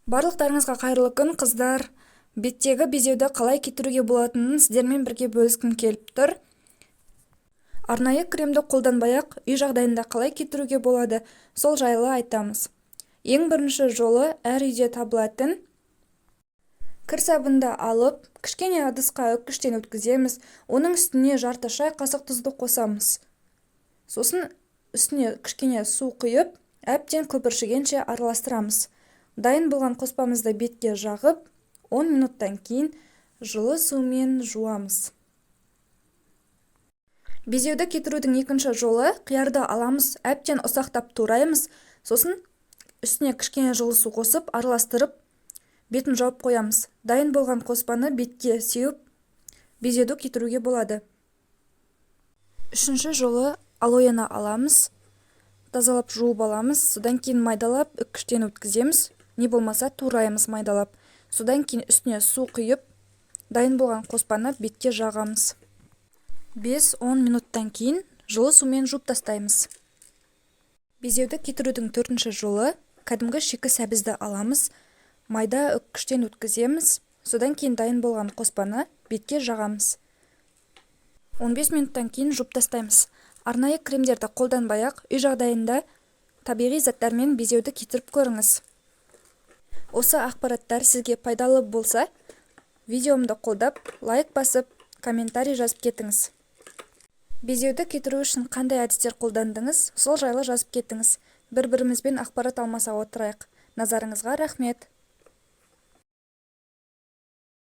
Барлықтарыңызға қайырлы күн, қыздар. Беттегі безеуді қалай кетіруге болатынын сіздермен бірге бөліскім келіп тұр. Арнайы кремді қолданбай-ақ үй жағдайында қалай кетіруге болады, сол жайлы айтамыз. Ең бірінші жолы әр үйде табылатын кір сабынды алып, кішкене ыдысқа үккіштен өткіземіз. Оның үстіне жарты шай қасық тұзды қосамыз. Сосын үстіне кішкене су құйып, әбден көпіршігенше араластырамыз. Дайын болған қоспамызды бетке жағып, 10 минуттан кейін жылы сумен жуамыз. Безеуді кетірудің екінші жолы қиярды аламыз, әбден ұсақтап тураймыз, сосын үстіне кішкене жылы су қосып, араластырып, бетін жауып қоямыз. Дайын болған қоспаны бетке сеуіп, безеуді кетіруге болады. Үшінші жолы алоэны аламыз, тазалап жуып аламыз, содан кейін майдалап үккіштен өткіземіз, не болмаса тураймыз майдалап. Содан кейін үстіне су құйып, дайын болған қоспаны бетке жағамыз. 5-10 минуттан кейін жылы сумен жуып тастаймыз. Безеуді кетірудің төртінші жолы кәдімгі шикі сәбізді аламыз, майда үккіштен өткіземіз, содан кейін дайын болған қоспаны бетке жағамыз. 15 минуттан кейін жуып тастаймыз. Арнайы кремдерді қолданбай-ақ үй жағдайында табиғи заттармен безеуді кетіріп көріңіз. Осы ақпараттар сізге пайдалы болса, видеомды қолдап, лайк басып, комментарий жазып кетіңіз. Безеуді кетіру үшін қандай әдістер қолдандыңыз, сол жайлы жазып кетіңіз. Бір-бірімізбен ақпарат алмаса отырайық. Назарыңызға рахмет.